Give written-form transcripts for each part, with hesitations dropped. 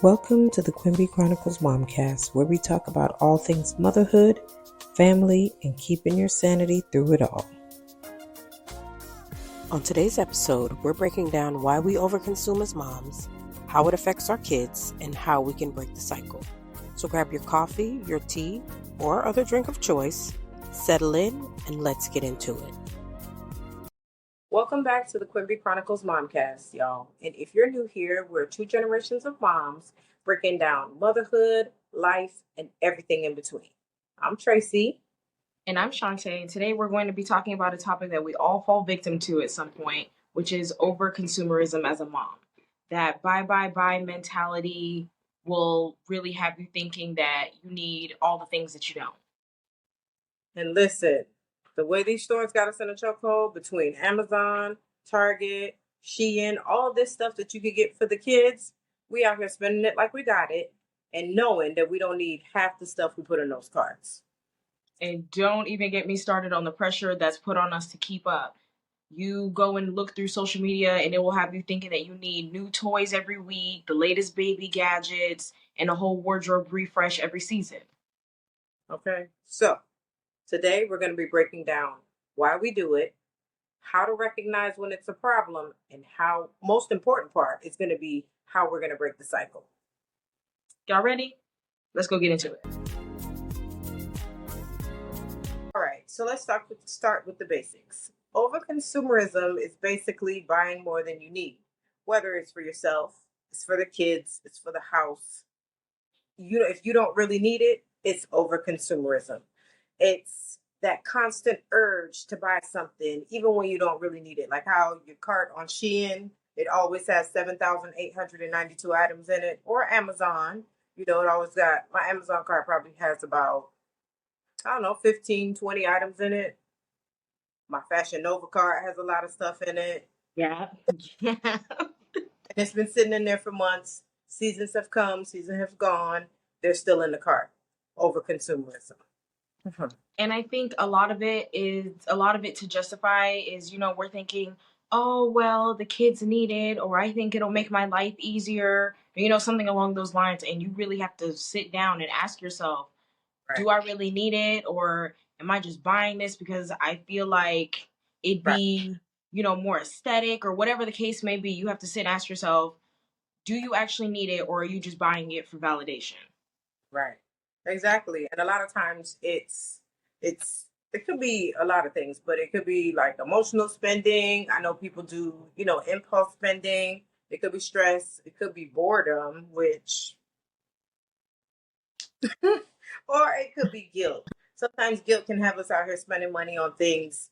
Welcome to the Quimby Chronicles Momcast, where we talk about all things motherhood, family, and keeping your sanity through it all. On today's episode, we're breaking down why we overconsume as moms, how it affects our kids, and how we can break the cycle. So grab your coffee, your tea, or other drink of choice, settle in, and let's get into it. Welcome back to the Quimby Chronicles Momcast, y'all. And if you're new here, we're two generations of moms breaking down motherhood, life, and everything in between. I'm Traci. And I'm Chante, and today we're going to be talking about a topic that we all fall victim to at some point, which is over-consumerism as a mom. That buy mentality will really have you thinking that you need all the things that you don't. And listen, the way these stores got us in a chokehold between Amazon, Target, Shein, all this stuff that you could get for the kids, we out here spending it like we got it and knowing that we don't need half the stuff we put in those carts. And don't even get me started on the pressure that's put on us to keep up. You go and look through social media and it will have you thinking that you need new toys every week, the latest baby gadgets, and a whole wardrobe refresh every season. Okay, so today we're going to be breaking down why we do it, how to recognize when it's a problem, and how, most important part, is going to be how we're going to break the cycle. Y'all ready? Let's go get into it. All right, so let's start with the basics. Overconsumerism is basically buying more than you need, whether it's for yourself, it's for the kids, it's for the house. If you don't really need it, it's overconsumerism. It's that constant urge to buy something, even when you don't really need it. Like how your cart on Shein, it always has 7,892 items in it, or Amazon. It always got, my Amazon cart probably has about, I don't know, 15, 20 items in it. My Fashion Nova cart has a lot of stuff in it. Yeah. And it's been sitting in there for months. Seasons have come, seasons have gone. They're still in the cart. Overconsumerism. And I think a lot of it to justify is, we're thinking, oh, well, the kids need it, or I think it'll make my life easier, or, something along those lines. And you really have to sit down and ask yourself, Right. Do I really need it? Or am I just buying this because I feel like it'd be, more aesthetic, or whatever the case may be? You have to sit and ask yourself, do you actually need it, or are you just buying it for validation? Right. Exactly. And a lot of times it could be a lot of things, but it could be like emotional spending. I know people do, impulse spending. It could be stress. It could be boredom, which or it could be guilt. Sometimes guilt can have us out here spending money on things,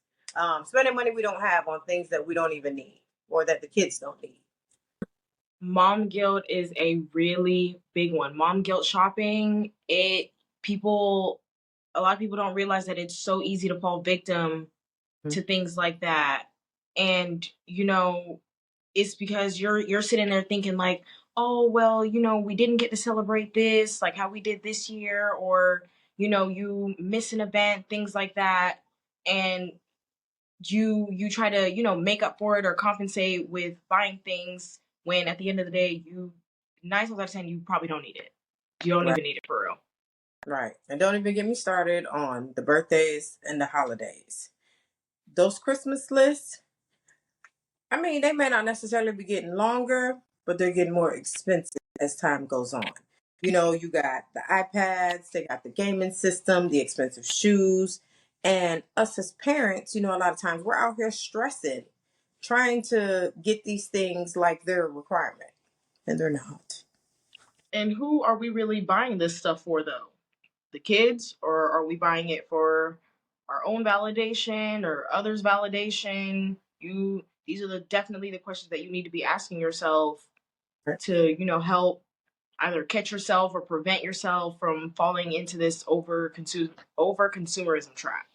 spending money we don't have on things that we don't even need or that the kids don't need. Mom guilt is a really big one. Mom guilt shopping, a lot of people don't realize that it's so easy to fall victim to things like that. And, it's because you're sitting there thinking like, oh, well, we didn't get to celebrate this, like how we did this year, or, you miss an event, things like that. And you try to, make up for it or compensate with buying things when at the end of the day, 9 times out of 10, you probably don't need it. You don't even need it for real. Right. And don't even get me started on the birthdays and the holidays. Those Christmas lists, I mean, they may not necessarily be getting longer, but they're getting more expensive as time goes on. You got the iPads, they got the gaming system, the expensive shoes. And us as parents, a lot of times we're out here stressing, trying to get these things like they're a requirement, and they're not. And who are we really buying this stuff for, though? The kids, or are we buying it for our own validation or others' validation? These are definitely the questions that you need to be asking yourself to, help either catch yourself or prevent yourself from falling into this over-consumerism trap.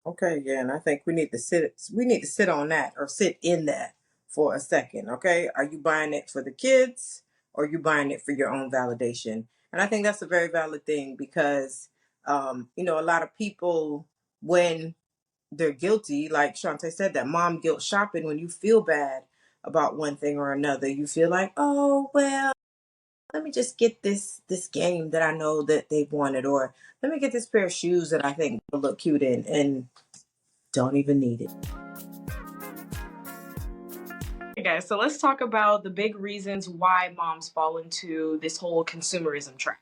Okay, yeah, and I think we need to sit on that or sit in that for a second, okay? Are you buying it for the kids or are you buying it for your own validation? And I think that's a very valid thing because a lot of people, when they're guilty, like Chante said, that mom guilt shopping, when you feel bad about one thing or another, you feel like, oh well, let me just get this game that I know that they've wanted, or let me get this pair of shoes that I think will look cute in, and don't even need it. Okay, guys, so let's talk about the big reasons why moms fall into this whole consumerism trap.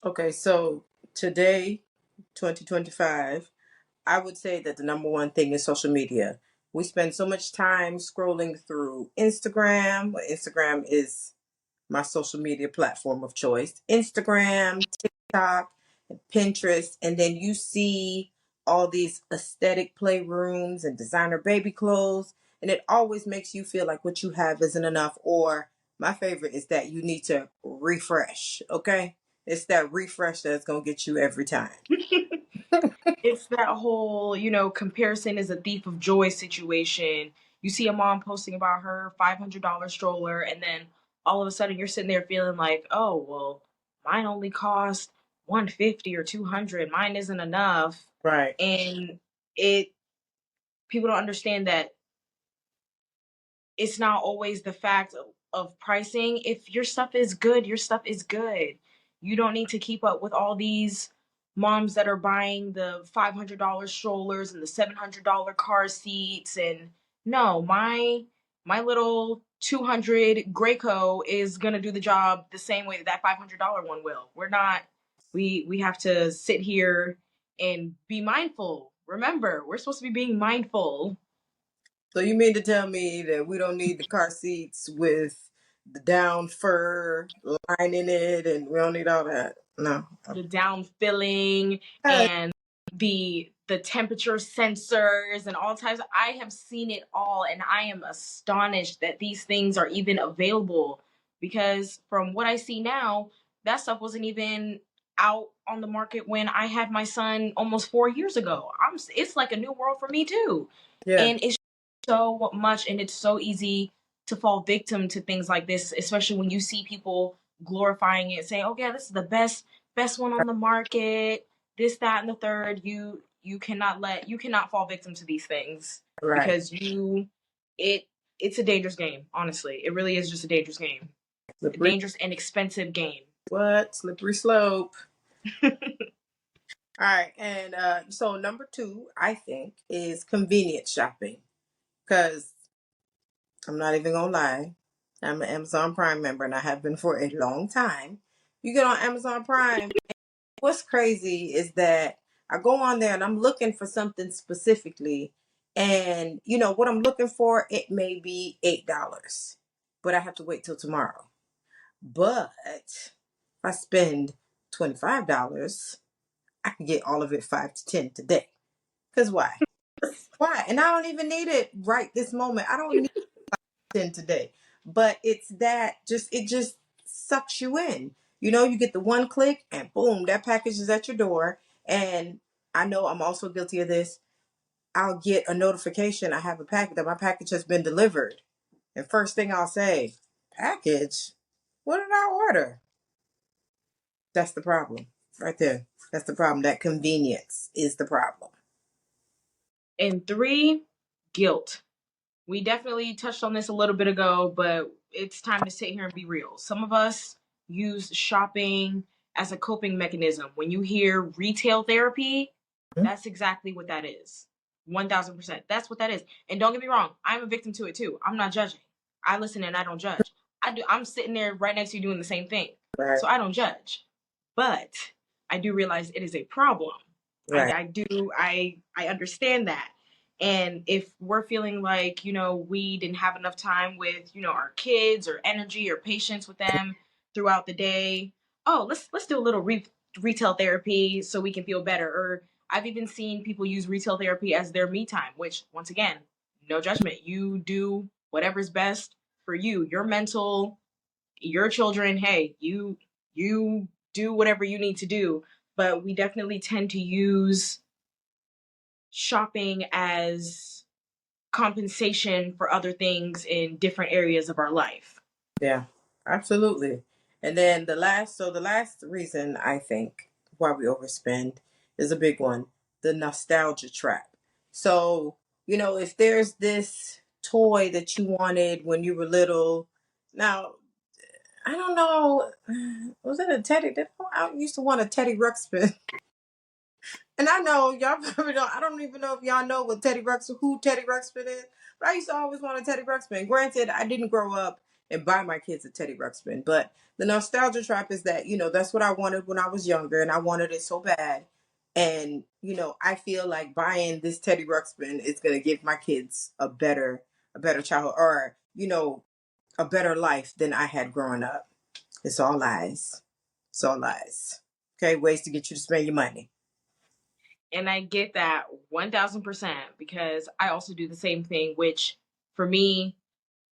Okay, so today, 2025, I would say that the number one thing is social media. We spend so much time scrolling through Instagram. Well, Instagram is my social media platform of choice. Instagram, TikTok, and Pinterest. And then you see all these aesthetic playrooms and designer baby clothes. And it always makes you feel like what you have isn't enough. Or my favorite is that you need to refresh. Okay. It's that refresh that's going to get you every time. It's that whole, comparison is a thief of joy situation. You see a mom posting about her $500 stroller, and then all of a sudden you're sitting there feeling like, oh, well, mine only cost 150 or 200. Mine isn't enough. Right. And it people don't understand that it's not always the fact of pricing. If your stuff is good, your stuff is good. You don't need to keep up with all these moms that are buying the $500 strollers and the $700 car seats. And no, my little 200 Graco is gonna do the job the same way that $500 one will. We're not. We have to sit here and be mindful. Remember, we're supposed to be being mindful. So you mean to tell me that we don't need the car seats with the down fur line in it, and we don't need all that? No. The down filling Hey. and the temperature sensors and all types. I have seen it all, and I am astonished that these things are even available, because from what I see now, that stuff wasn't even out on the market when I had my son almost 4 years ago. It's like a new world for me too. Yeah. And it's so much, and it's so easy to fall victim to things like this, especially when you see people glorifying it, saying, "Oh yeah, this is the best one on the market, this, that, and the third." You cannot fall victim to these things, Right. because it's a dangerous game. Honestly, it really is just a dangerous game, a Slippery. dangerous and expensive game. What? Slippery slope. All right. And so number two, I think, is convenience shopping. Because I'm not even going to lie, I'm an Amazon Prime member and I have been for a long time. You get on Amazon Prime, what's crazy is that I go on there and I'm looking for something specifically, and what I'm looking for, it may be $8, but I have to wait till tomorrow. But if I spend $25, I can get all of it 5 to 10 today. Because why? Why? And I don't even need it right this moment. I don't need 10 today. But it's that it just sucks you in. You get the one click and boom, that package is at your door. And I know I'm also guilty of this. I'll get a notification I have a package, that my package has been delivered. And first thing I'll say, package? What did I order? That's the problem right there. That's the problem. That convenience is the problem. And three, guilt. We definitely touched on this a little bit ago, but it's time to sit here and be real. Some of us use shopping as a coping mechanism. When you hear retail therapy, that's exactly what that is. 1000%. That's what that is. And don't get me wrong, I'm a victim to it too. I'm not judging. I listen and I don't judge. I'm sitting there right next to you doing the same thing. Right. So I don't judge. But I do realize it is a problem. Right. I understand that. And if we're feeling like, we didn't have enough time with, our kids, or energy or patience with them throughout the day, oh, let's do a little retail therapy so we can feel better. Or I've even seen people use retail therapy as their me time, which, once again, no judgment. You do whatever's best for you, your mental, your children. Hey, you do whatever you need to do. But we definitely tend to use shopping as compensation for other things in different areas of our life. Yeah, absolutely. And then the last reason I think why we overspend is a big one, the nostalgia trap. So, if there's this toy that you wanted when you were little, now I don't know. Was it a Teddy? I used to want a Teddy Ruxpin. And I know y'all probably don't. I don't even know if y'all know what who Teddy Ruxpin is. But I used to always want a Teddy Ruxpin. Granted, I didn't grow up and buy my kids a Teddy Ruxpin, but the nostalgia trap is that that's what I wanted when I was younger, and I wanted it so bad. And I feel like buying this Teddy Ruxpin is gonna give my kids a better childhood, or a better life than I had growing up. It's all lies. It's all lies. Okay, ways to get you to spend your money. And I get that 1000% because I also do the same thing, which for me,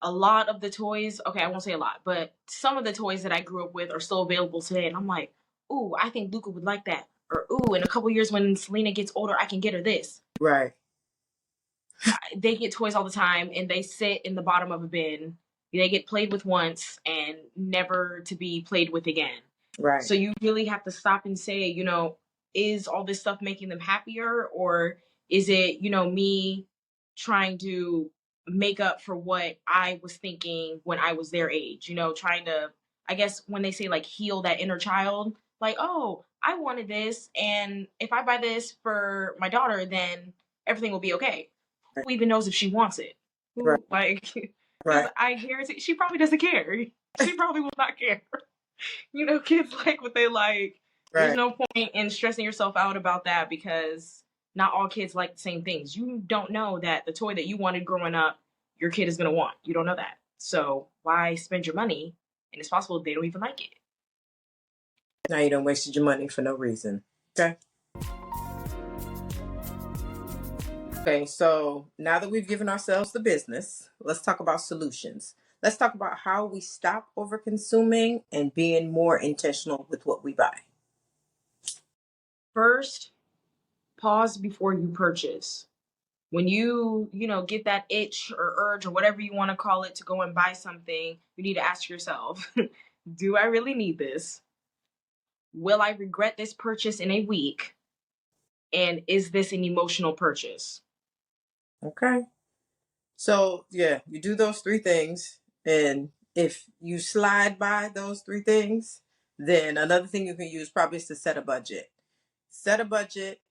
a lot of the toys, okay, I won't say a lot, but some of the toys that I grew up with are still available today. And I'm like, ooh, I think Luca would like that. Or, ooh, in a couple years when Selena gets older, I can get her this. Right. They get toys all the time and they sit in the bottom of a bin. They get played with once and never to be played with again. Right. So you really have to stop and say, is all this stuff making them happier, or is it, me trying to make up for what I was thinking when I was their age, trying to, I guess when they say like heal that inner child, like, oh, I wanted this, and if I buy this for my daughter, then everything will be okay. Who even knows if she wants it? Right. Who, like, because Right. I guarantee she probably doesn't care. She probably will not care. Kids like what they like. There's Right. no point in stressing yourself out about that because not all kids like the same things. You don't know that the toy that you wanted growing up, your kid is going to want. You don't know that. So why spend your money? And it's possible they don't even like it. Now you don't wasted your money for no reason. Okay. Okay, so now that we've given ourselves the business, let's talk about solutions. Let's talk about how we stop over consuming and being more intentional with what we buy. First, pause before you purchase. When get that itch or urge or whatever you want to call it to go and buy something, you need to ask yourself, do I really need this? Will I regret this purchase in a week? And is this an emotional purchase? Okay. So, yeah, you do those three things. And if you slide by those three things, then another thing you can use probably is to set a budget. Set a budget,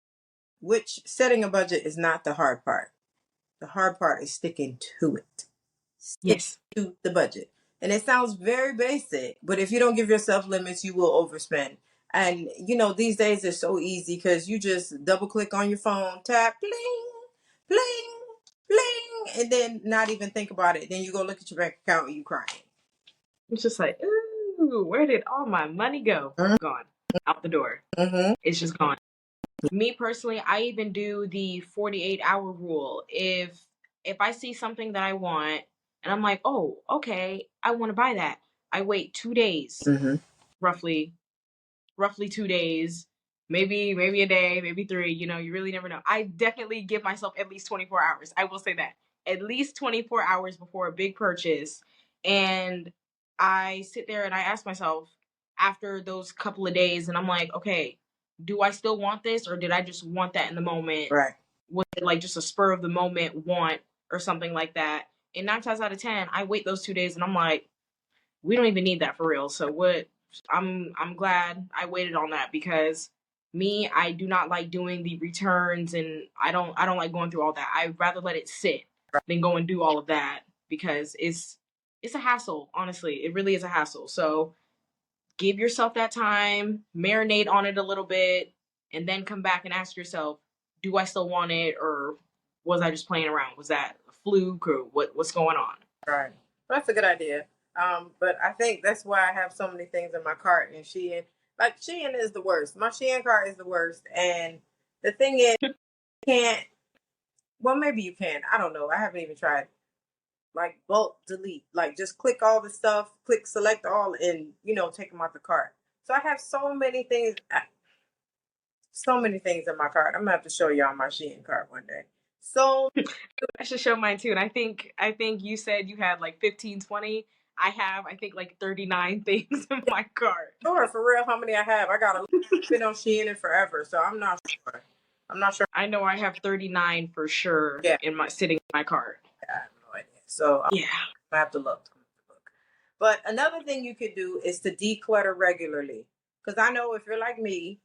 which setting a budget is not the hard part. The hard part is sticking to it. Stick Yes. to the budget. And it sounds very basic, but if you don't give yourself limits, you will overspend. And these days it's so easy because you just double click on your phone, tap, bling, bling, bling, and then not even think about it. Then you go look at your bank account and you crying. It's just like, ooh, where did all my money go? Mm-hmm. Gone. Out the door. Mm-hmm. It's just gone. Me personally, I even do the 48-hour rule. If I see something that I want and I'm like, oh, okay, I want to buy that. I wait 2 days, Mm-hmm. roughly 2 days, maybe a day, maybe 3. You really never know. I definitely give myself at least 24 hours. I will say that. At least 24 hours before a big purchase. And I sit there and I ask myself after those couple of days, and I'm like, okay, do I still want this, or did I just want that in the moment? Right. Was it like just a spur of the moment want or something like that? And 9 times out of 10, I wait those 2 days and I'm like, we don't even need that for real. So what? I'm glad I waited on that because me, I do not like doing the returns, and I don't like going through all that. I'd rather let it sit than go and do all of that because it's a hassle. Honestly, it really is a hassle. So give yourself that time, marinate on it a little bit, and then come back and ask yourself, do I still want it, or was I just playing around? Was that a fluke, or what's going on? Right. Well, that's a good idea. But I think that's why I have so many things in my cart. And Shein is the worst. My Shein cart is the worst. And the thing is, you can't. Well, maybe you can. I don't know. I haven't even tried. Like bulk delete. Like just click all the stuff, click select all, and take them out the cart. So I have so many things. So many things in my cart. I'm gonna have to show y'all my Shein cart one day. So I should show mine too. And I think you said you had like 15, 20. I have I think like 39 things in my cart. sure, for real, how many I have? I got a been on Shein and forever, so I'm not sure. I'm not sure. I know I have 39 for sure Yeah, in my sitting in my cart. I have no idea. So I'm Yeah. gonna have to look. But another thing you could do is to declutter regularly. Because I know if you're like me,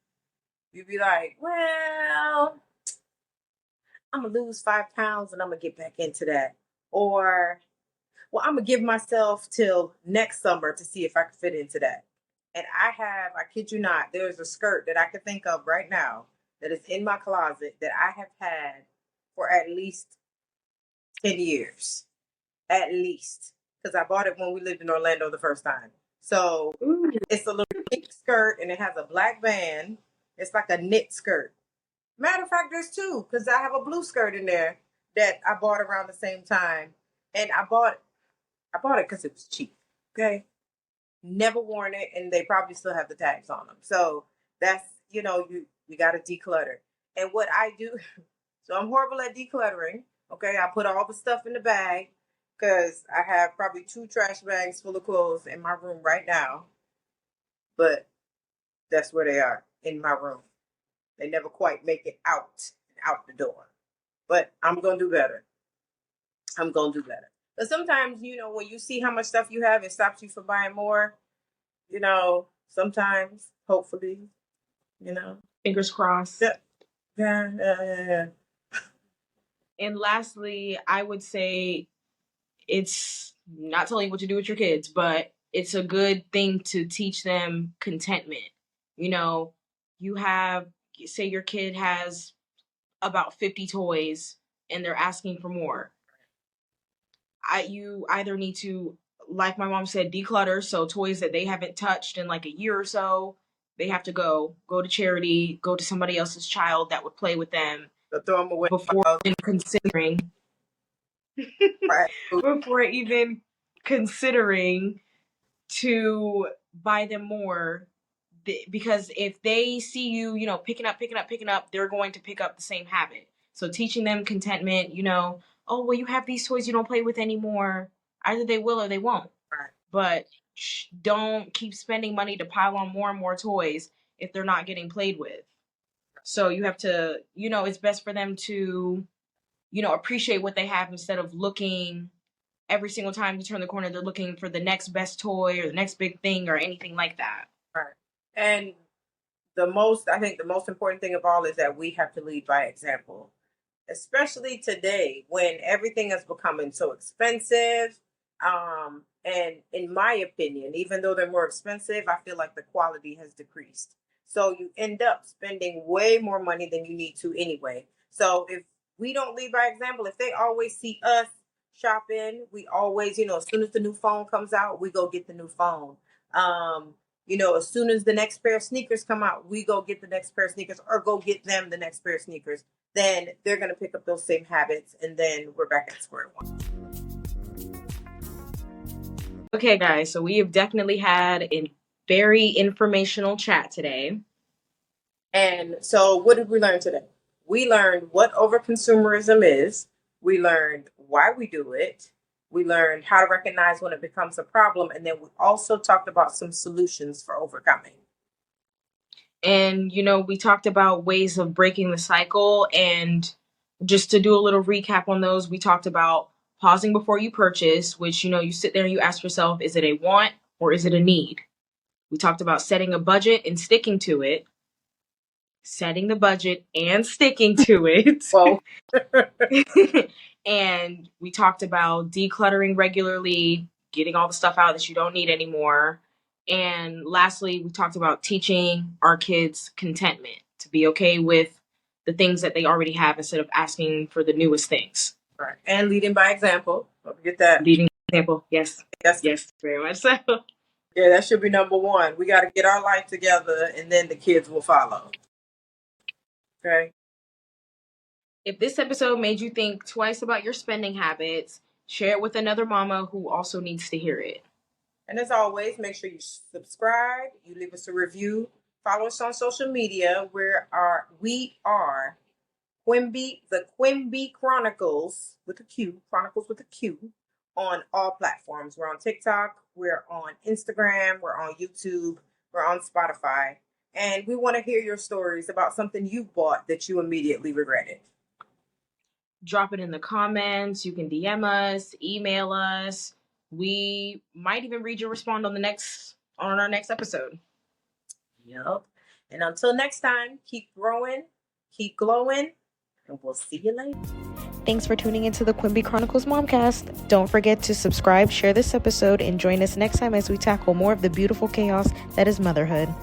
you'd be like, well, I'm going to lose 5 pounds and I'm going to get back into that. Or, well, I'm going to give myself till next summer to see if I can fit into that. And I kid you not, there's a skirt that I can think of right now that is in my closet that I have had for at least 10 years. At least. Because I bought it when we lived in Orlando the first time. So it's a little pink skirt and it has a black band. It's like a knit skirt. Matter of fact, there's two because I have a blue skirt in there that I bought around the same time. And I bought it because it was cheap. Okay. Never worn it, and they probably still have the tags on them. So that's, you got to declutter. And what I do, so I'm horrible at decluttering. Okay. I put all the stuff in the bag because I have probably 2 trash bags full of clothes in my room right now. But that's where they are, in my room. They never quite make it out the door. But I'm going to do better. But sometimes, when you see how much stuff you have, it stops you from buying more. Sometimes, hopefully, Fingers crossed. Yeah. And lastly, I would say it's not telling you what to do with your kids, but it's a good thing to teach them contentment. You have, say your kid has about 50 toys and they're asking for more. You either need to, like my mom said, declutter. So toys that they haven't touched in like a year or so, they have to go to charity, go to somebody else's child that would play with them. So throw them away before even considering right. before even considering to buy them more. Because if they see you, picking up, they're going to pick up the same habit. So teaching them contentment, oh, well, you have these toys you don't play with anymore. Either they will or they won't. Right. But don't keep spending money to pile on more and more toys if they're not getting played with. So you have to, it's best for them to, appreciate what they have instead of looking every single time you turn the corner, they're looking for the next best toy or the next big thing or anything like that. Right. And I think the most important thing of all is that we have to lead by example, especially today when everything is becoming so expensive. And in my opinion, even though they're more expensive, I feel like the quality has decreased. So you end up spending way more money than you need to anyway. So if we don't lead by example, if they always see us shopping, we always, as soon as the new phone comes out, we go get the new phone. As soon as the next pair of sneakers come out, we go get the next pair of sneakers or go get them the next pair of sneakers. Then they're going to pick up those same habits and then we're back at square one. Okay, guys, so we have definitely had a very informational chat today. And so what did we learn today? We learned what overconsumerism is. We learned why we do it. We learned how to recognize when it becomes a problem. And then we also talked about some solutions for overcoming. And, we talked about ways of breaking the cycle. And just to do a little recap on those, we talked about pausing before you purchase, which, you sit there and you ask yourself, is it a want or is it a need? We talked about setting a budget and sticking to it. Setting the budget and sticking to it. Well. And we talked about decluttering regularly, getting all the stuff out that you don't need anymore. And lastly, we talked about teaching our kids contentment, to be okay with the things that they already have instead of asking for the newest things. Right. And leading by example. Don't forget that. Leading by example, yes. Yes, very much so. Yeah, that should be number one. We got to get our life together and then the kids will follow. Okay. If this episode made you think twice about your spending habits, share it with another mama who also needs to hear it. And as always, make sure you subscribe, you leave us a review, follow us on social media. We are the Quimby Chronicles with a Q, on all platforms. We're on TikTok, we're on Instagram, we're on YouTube, we're on Spotify. And we want to hear your stories about something you bought that you immediately regretted. Drop it in the comments. You can DM us, email us. We might even read your response on our next episode. Yep. And until next time, keep growing, keep glowing, and we'll see you later. Thanks for tuning into the Quimby Chronicles Momcast. Don't forget to subscribe, share this episode, and join us next time as we tackle more of the beautiful chaos that is motherhood.